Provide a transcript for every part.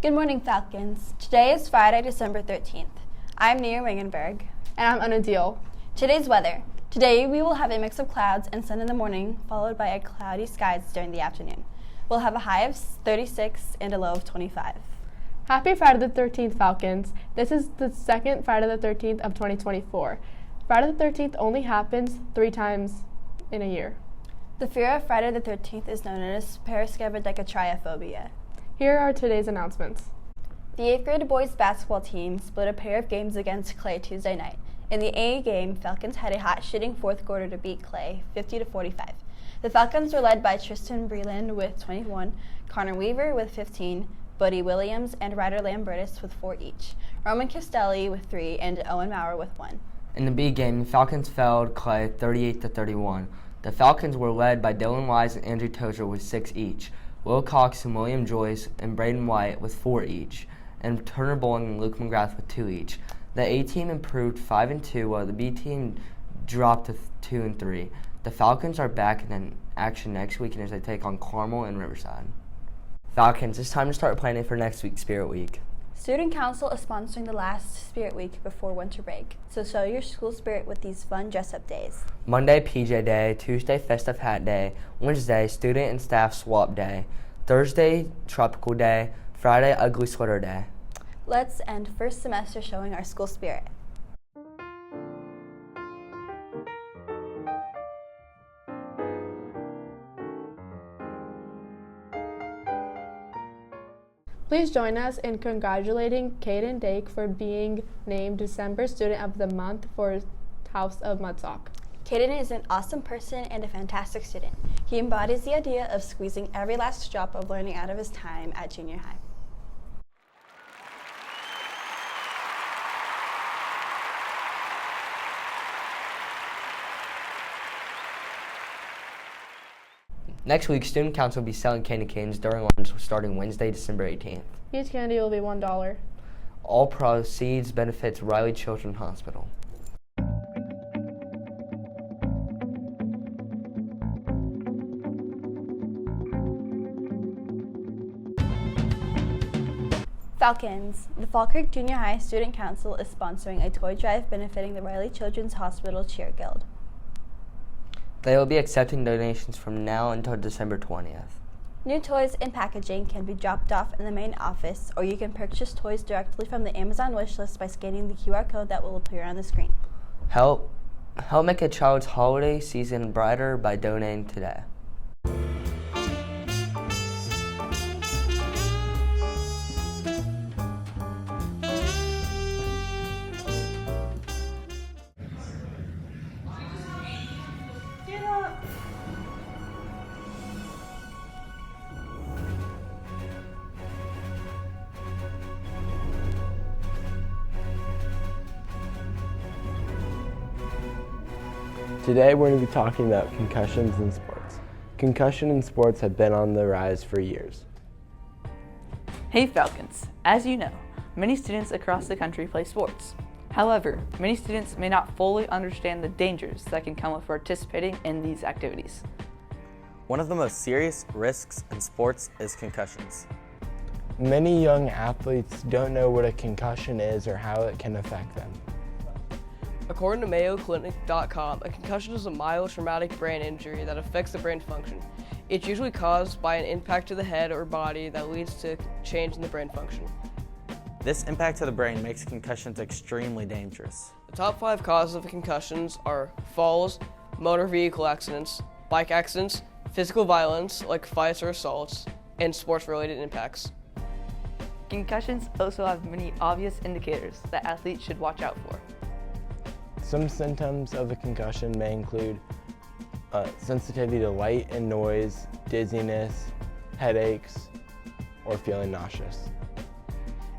Good morning, Falcons. Today is Friday, December 13th. I'm Nia Ringenberg. And I'm Anadil. Today's weather. Today we will have a mix of clouds and sun in the morning, followed by a cloudy skies during the afternoon. We'll have a high of 36 and a low of 25. Happy Friday the 13th, Falcons. This is the second Friday the 13th of 2024. Friday the 13th only happens 3 times in a year. The fear of Friday the 13th is known as paraskevidekatriophobia. Here are today's announcements. The 8th grade boys basketball team split a pair of games against Clay Tuesday night. In the A game, Falcons had a hot shooting fourth quarter to beat Clay, 50-45. The Falcons were led by Tristan Breland with 21, Connor Weaver with 15, Buddy Williams and Ryder Lambertus with 4 each, Roman Castelli with 3, and Owen Maurer with 1. In the B game, Falcons felled Clay 38-31. The Falcons were led by Dylan Wise and Andrew Tozer with 6 each, Will Cox and William Joyce and Braden White with 4 each, and Turner Bowling and Luke McGrath with 2 each. The A team improved 5-2, while the B team dropped to 2-3. The Falcons are back in action next weekend as they take on Carmel and Riverside. Falcons, it's time to start planning for next week's Spirit Week. Student Council is sponsoring the last Spirit Week before winter break, so show your school spirit with these fun dress-up days. Monday, PJ Day. Tuesday, Festive Hat Day. Wednesday, Student and Staff Swap Day. Thursday, Tropical Day. Friday, Ugly Sweater Day. Let's end first semester showing our school spirit. Please join us in congratulating Caden Dake for being named December Student of the Month for House of Mudsock. Caden is an awesome person and a fantastic student. He embodies the idea of squeezing every last drop of learning out of his time at junior high. Next week, Student Council will be selling candy canes during lunch starting Wednesday, December 18th. Each candy will be $1. All proceeds benefits Riley Children's Hospital. Falcons. The Fall Creek Junior High Student Council is sponsoring a toy drive benefiting the Riley Children's Hospital Cheer Guild. They will be accepting donations from now until December 20th. New toys and packaging can be dropped off in the main office, or you can purchase toys directly from the Amazon wishlist by scanning the QR code that will appear on the screen. Help make a child's holiday season brighter by donating today. Today we're going to be talking about concussions in sports. Concussion in sports have been on the rise for years. Hey Falcons, as you know, many students across the country play sports. However, many students may not fully understand the dangers that can come with participating in these activities. One of the most serious risks in sports is concussions. Many young athletes don't know what a concussion is or how it can affect them. According to MayoClinic.com, a concussion is a mild traumatic brain injury that affects the brain function. It's usually caused by an impact to the head or body that leads to change in the brain function. This impact to the brain makes concussions extremely dangerous. The top 5 causes of concussions are falls, motor vehicle accidents, bike accidents, physical violence like fights or assaults, and sports-related impacts. Concussions also have many obvious indicators that athletes should watch out for. Some symptoms of a concussion may include sensitivity to light and noise, dizziness, headaches, or feeling nauseous.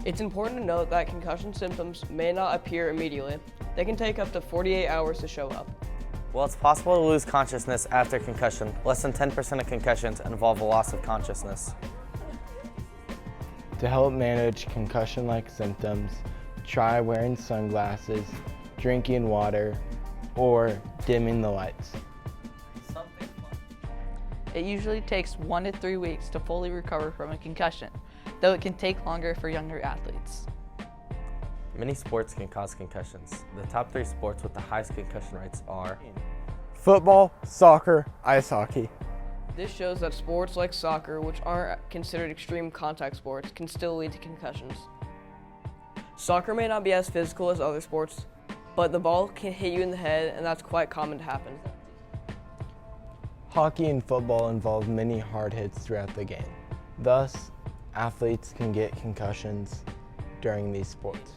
It's important to note that concussion symptoms may not appear immediately. They can take up to 48 hours to show up. While it's possible to lose consciousness after concussion, less than 10% of concussions involve a loss of consciousness. To help manage concussion-like symptoms, try wearing sunglasses, drinking water, or dimming the lights. It usually takes 1 to 3 weeks to fully recover from a concussion. though it can take longer for younger athletes. Many sports can cause concussions. The top 3 sports with the highest concussion rates are Football, soccer, ice hockey. This shows that sports like soccer, which aren't considered extreme contact sports, can still lead to concussions. Soccer may not be as physical as other sports, but the ball can hit you in the head, and that's quite common to happen. Hockey and football involve many hard hits throughout the game. Thus, athletes can get concussions during these sports.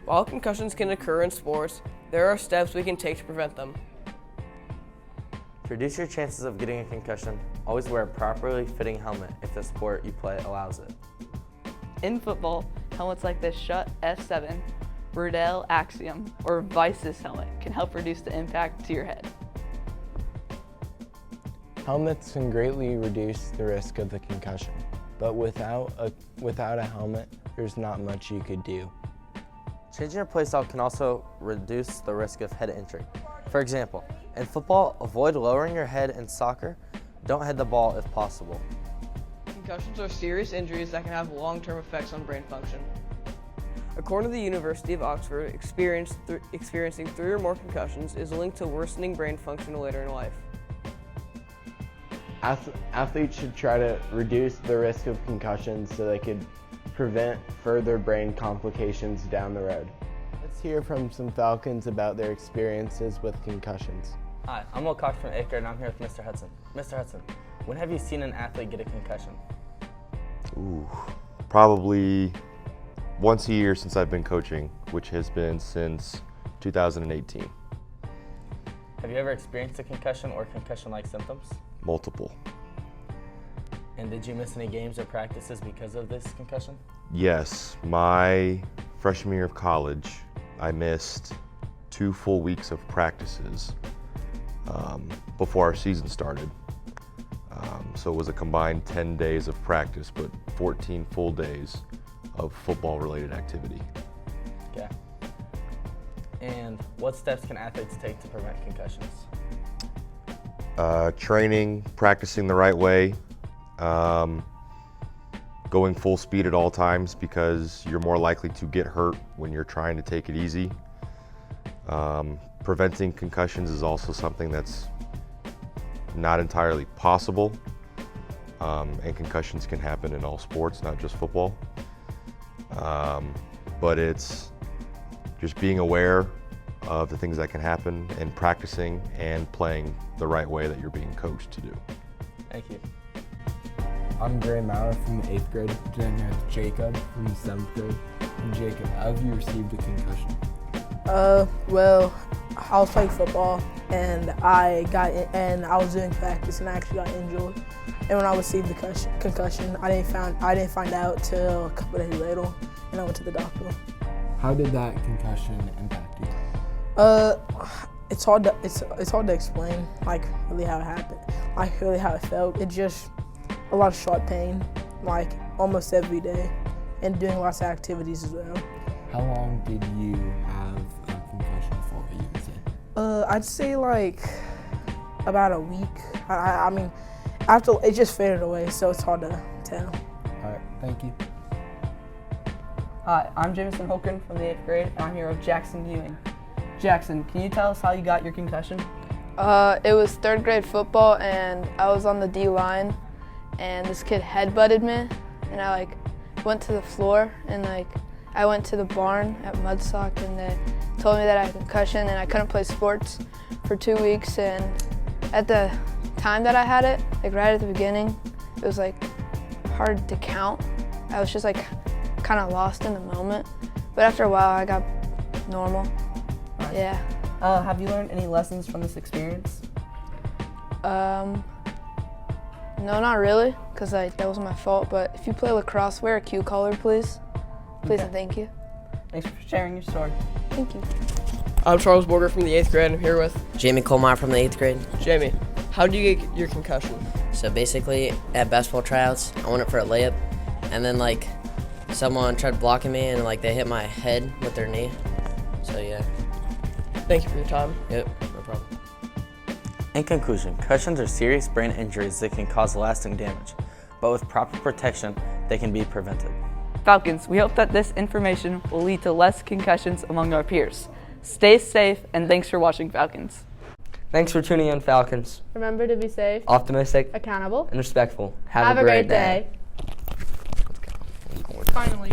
While concussions can occur in sports, there are steps we can take to prevent them. To reduce your chances of getting a concussion, always wear a properly fitting helmet if the sport you play allows it. In football, helmets like the Schutt S7, Riddell Axiom, or Vices helmet can help reduce the impact to your head. Helmets can greatly reduce the risk of the concussion, but without a helmet, there's not much you could do. Changing your playstyle can also reduce the risk of head injury. For example, in football, avoid lowering your head. In soccer, don't hit the ball if possible. Concussions are serious injuries that can have long-term effects on brain function. According to the University of Oxford, experiencing 3 or more concussions is linked to worsening brain function later in life. Athletes should try to reduce the risk of concussions so they could prevent further brain complications down the road. Let's hear from some Falcons about their experiences with concussions. Hi, I'm Will Cox from 8th grade and I'm here with Mr. Hudson. Mr. Hudson, when have you seen an athlete get a concussion? Ooh, probably once a year since I've been coaching, which has been since 2018. Have you ever experienced a concussion or concussion-like symptoms? Multiple. And did you miss any games or practices because of this concussion? Yes, my freshman year of college, I missed 2 full weeks of practices before our season started. So it was a combined 10 days of practice, but 14 full days of football-related activity. Okay. And what steps can athletes take to prevent concussions? Training, practicing the right way, going full speed at all times because you're more likely to get hurt when you're trying to take it easy. Preventing concussions is also something that's not entirely possible, and concussions can happen in all sports, not just football. But it's just being aware of the things that can happen and practicing and playing the right way that you're being coached to do. Thank you. I'm Gray Maurer from the 8th grade. Today I'm here with Jacob from the 7th grade. And Jacob, have you received a concussion? Well, I was playing football and I was doing practice and I actually got injured. And when I received the concussion, I didn't find out till a couple days later, and I went to the doctor. How did that concussion impact you? It's hard to explain, like really how it happened, like really how it felt. It just a lot of short pain, like almost every day, and doing lots of activities as well. How long did you have a concussion for, you would say? I'd say like about a week. I mean, after it just faded away, so it's hard to tell. All right, thank you. Hi, I'm Jameson Holken from the 8th grade, and I'm here with Jackson Ewing. Jackson, can you tell us how you got your concussion? It was 3rd grade football, and I was on the D line, and this kid headbutted me, and I went to the floor, and I went to the barn at Mudsock, and they told me that I had a concussion, and I couldn't play sports for 2 weeks. And at the time that I had it, right at the beginning, it was hard to count. I was just kind of lost in the moment, but after a while, I got normal. Nice. Yeah. Have you learned any lessons from this experience? No, not really, because that wasn't my fault. But if you play lacrosse, wear a cue collar, please. Please Okay. and thank you. Thanks for sharing your story. Thank you. I'm Charles Borger from the 8th grade. I'm here with Jamie Colmar from the 8th grade. Jamie. How did you get your concussion? So basically, at basketball tryouts, I went up for a layup, and then someone tried blocking me, and they hit my head with their knee. So yeah. Thank you for your time. Yep, no problem. In conclusion, concussions are serious brain injuries that can cause lasting damage. but with proper protection, they can be prevented. Falcons, we hope that this information will lead to less concussions among our peers. Stay safe, and thanks for watching Falcons. Thanks for tuning in, Falcons. Remember to be safe, Optimistic, accountable, and respectful. have a great day. Finally.